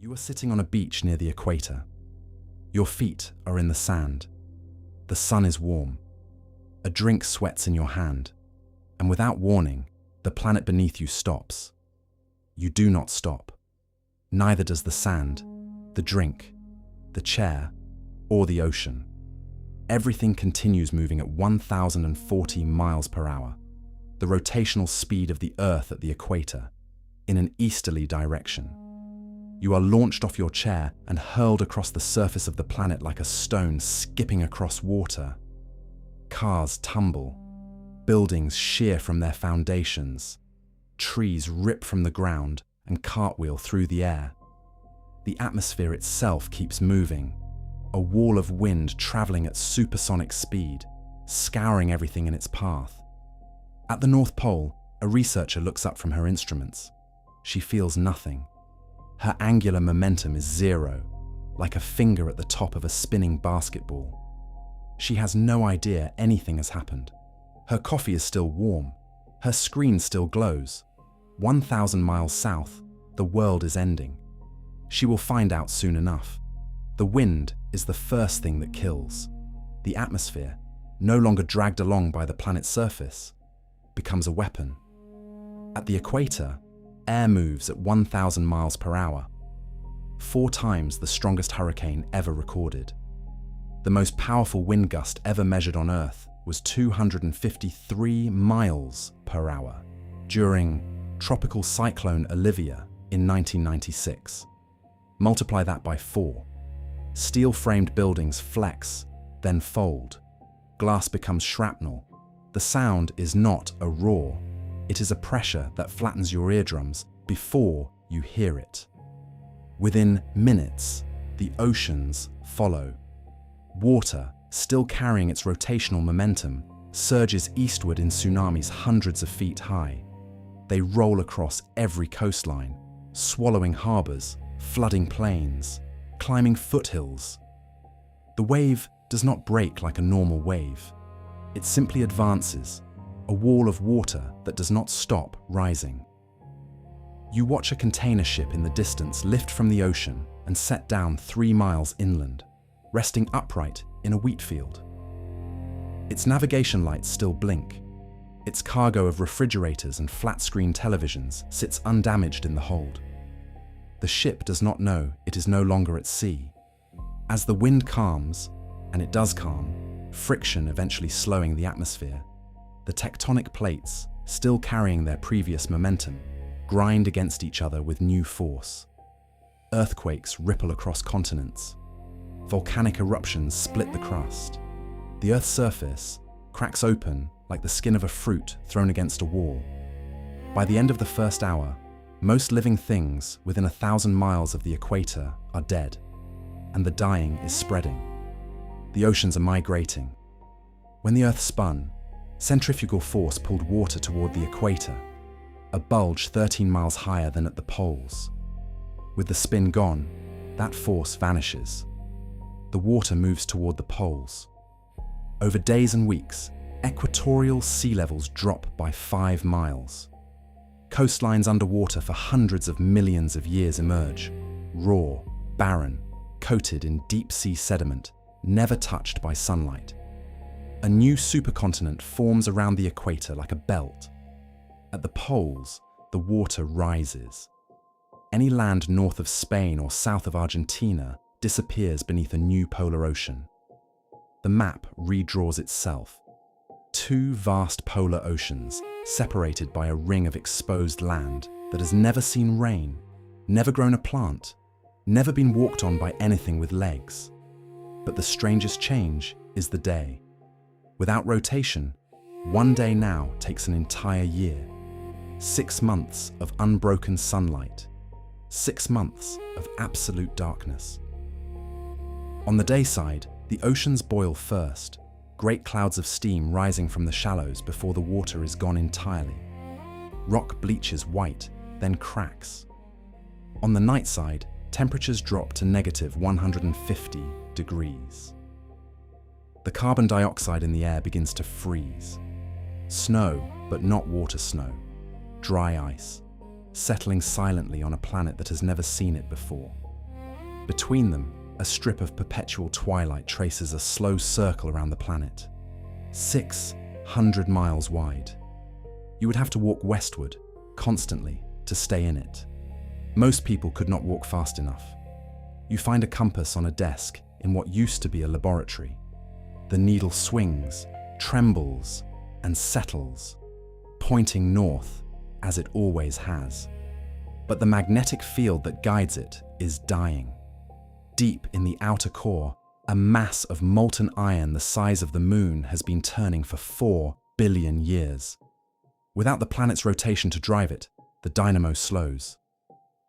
You are sitting on a beach near the equator. Your feet are in the sand. The sun is warm. A drink sweats in your hand. And without warning, the planet beneath you stops. You do not stop. Neither does the sand, the drink, the chair, or the ocean. Everything continues moving at 1,040 miles per hour, the rotational speed of the Earth at the equator, in an easterly direction. You are launched off your chair and hurled across the surface of the planet like a stone skipping across water. Cars tumble. Buildings shear from their foundations. Trees rip from the ground and cartwheel through the air. The atmosphere itself keeps moving, a wall of wind traveling at supersonic speed, scouring everything in its path. At the North Pole, a researcher looks up from her instruments. She feels nothing. Her angular momentum is zero, like a finger at the top of a spinning basketball. She has no idea anything has happened. Her coffee is still warm. Her screen still glows. 1,000 miles south, the world is ending. She will find out soon enough. The wind is the first thing that kills. The atmosphere, no longer dragged along by the planet's surface, becomes a weapon. At the equator, air moves at 1,000 miles per hour, 4 times the strongest hurricane ever recorded. The most powerful wind gust ever measured on Earth was 253 miles per hour during Tropical Cyclone Olivia in 1996. Multiply that by 4. Steel-framed buildings flex, then fold. Glass becomes shrapnel. The sound is not a roar. It is a pressure that flattens your eardrums before you hear it. Within minutes, the oceans follow. Water, still carrying its rotational momentum, surges eastward in tsunamis hundreds of feet high. They roll across every coastline, swallowing harbors, flooding plains, climbing foothills. The wave does not break like a normal wave. It simply advances, a wall of water that does not stop rising. You watch a container ship in the distance lift from the ocean and set down 3 miles inland, resting upright in a wheat field. Its navigation lights still blink. Its cargo of refrigerators and flat-screen televisions sits undamaged in the hold. The ship does not know it is no longer at sea. As the wind calms, and it does calm, friction eventually slowing the atmosphere, the tectonic plates, still carrying their previous momentum, grind against each other with new force. Earthquakes ripple across continents. Volcanic eruptions split the crust. The Earth's surface cracks open like the skin of a fruit thrown against a wall. By the end of the first hour, most living things within 1,000 miles of the equator are dead, and the dying is spreading. The oceans are migrating. When the Earth spun, centrifugal force pulled water toward the equator, a bulge 13 miles higher than at the poles. With the spin gone, that force vanishes. The water moves toward the poles. Over days and weeks, equatorial sea levels drop by 5 miles. Coastlines underwater for hundreds of millions of years emerge, raw, barren, coated in deep-sea sediment, never touched by sunlight. A new supercontinent forms around the equator like a belt. At the poles, the water rises. Any land north of Spain or south of Argentina disappears beneath a new polar ocean. The map redraws itself. 2 vast polar oceans, separated by a ring of exposed land that has never seen rain, never grown a plant, never been walked on by anything with legs. But the strangest change is the day. Without rotation, 1 day now takes an entire year. 6 months of unbroken sunlight. 6 months of absolute darkness. On the day side, the oceans boil first, great clouds of steam rising from the shallows before the water is gone entirely. Rock bleaches white, then cracks. On the night side, temperatures drop to negative 150 degrees. The carbon dioxide in the air begins to freeze. Snow, but not water snow. Dry ice, settling silently on a planet that has never seen it before. Between them, a strip of perpetual twilight traces a slow circle around the planet, 600 miles wide. You would have to walk westward, constantly, to stay in it. Most people could not walk fast enough. You find a compass on a desk in what used to be a laboratory. The needle swings, trembles, and settles, pointing north, as it always has. But the magnetic field that guides it is dying. Deep in the outer core, a mass of molten iron the size of the moon has been turning for 4 billion years. Without the planet's rotation to drive it, the dynamo slows.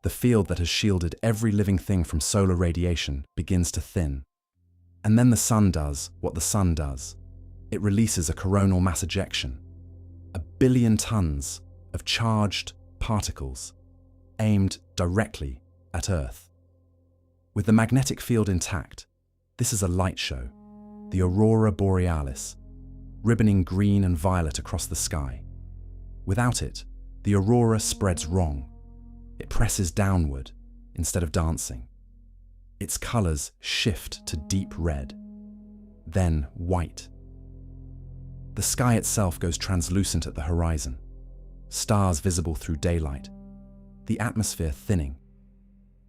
The field that has shielded every living thing from solar radiation begins to thin. And then the sun does what the sun does. It releases a coronal mass ejection, 1 billion tons of charged particles aimed directly at Earth. With the magnetic field intact, this is a light show, the aurora borealis, ribboning green and violet across the sky. Without it, the aurora spreads wrong. It presses downward instead of dancing. Its colors shift to deep red, then white. The sky itself goes translucent at the horizon, stars visible through daylight, the atmosphere thinning,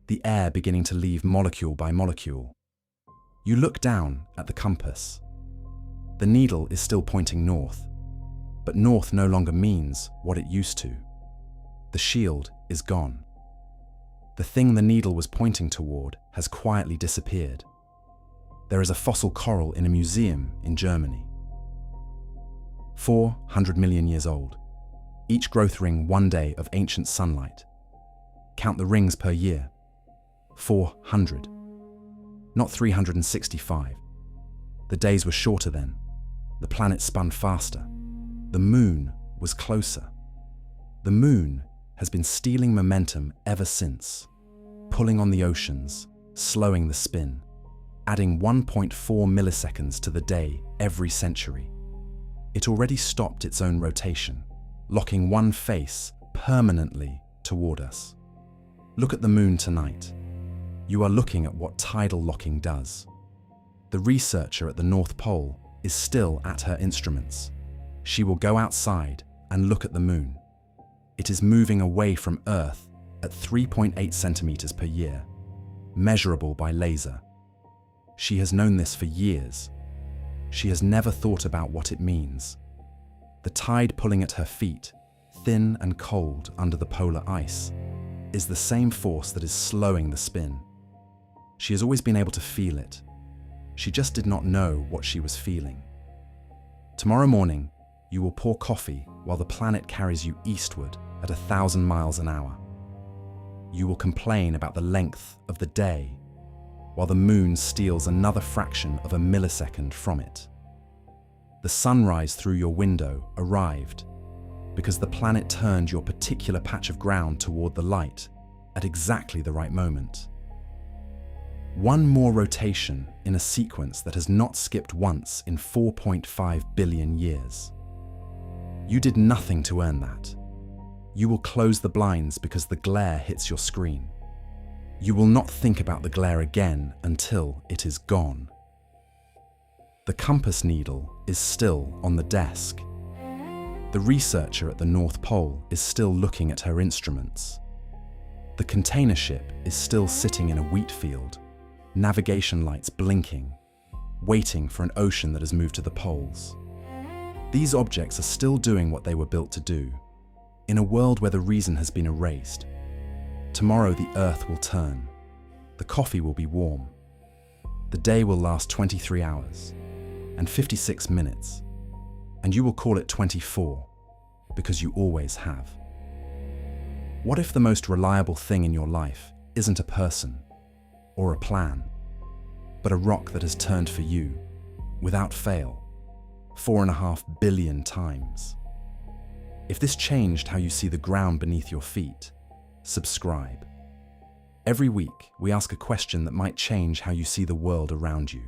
the air beginning to leave molecule by molecule. You look down at the compass. The needle is still pointing north, but north no longer means what it used to. The shield is gone. The thing the needle was pointing toward has quietly disappeared. There is a fossil coral in a museum in Germany. 400 million years old, each growth ring 1 day of ancient sunlight. Count the rings per year. 400, not 365. The days were shorter then. The planet spun faster. The moon was closer. The moon has been stealing momentum ever since, pulling on the oceans, slowing the spin, adding 1.4 milliseconds to the day every century. It already stopped its own rotation, locking one face permanently toward us. Look at the moon tonight. You are looking at what tidal locking does. The researcher at the North Pole is still at her instruments. She will go outside and look at the moon. It is moving away from Earth at 3.8 centimeters per year, measurable by laser. She has known this for years. She has never thought about what it means. The tide pulling at her feet, thin and cold under the polar ice, is the same force that is slowing the spin. She has always been able to feel it. She just did not know what she was feeling. Tomorrow morning, you will pour coffee while the planet carries you eastward at 1,000 miles an hour. You will complain about the length of the day while the moon steals another fraction of a millisecond from it. The sunrise through your window arrived because the planet turned your particular patch of ground toward the light at exactly the right moment. One more rotation in a sequence that has not skipped once in 4.5 billion years. You did nothing to earn that. You will close the blinds because the glare hits your screen. You will not think about the glare again until it is gone. The compass needle is still on the desk. The researcher at the North Pole is still looking at her instruments. The container ship is still sitting in a wheat field, navigation lights blinking, waiting for an ocean that has moved to the poles. These objects are still doing what they were built to do, in a world where the reason has been erased. Tomorrow the earth will turn, the coffee will be warm, the day will last 23 hours and 56 minutes, and you will call it 24 because you always have. What if the most reliable thing in your life isn't a person or a plan, but a rock that has turned for you, without fail, 4.5 billion times? If this changed how you see the ground beneath your feet, subscribe. Every week, we ask a question that might change how you see the world around you.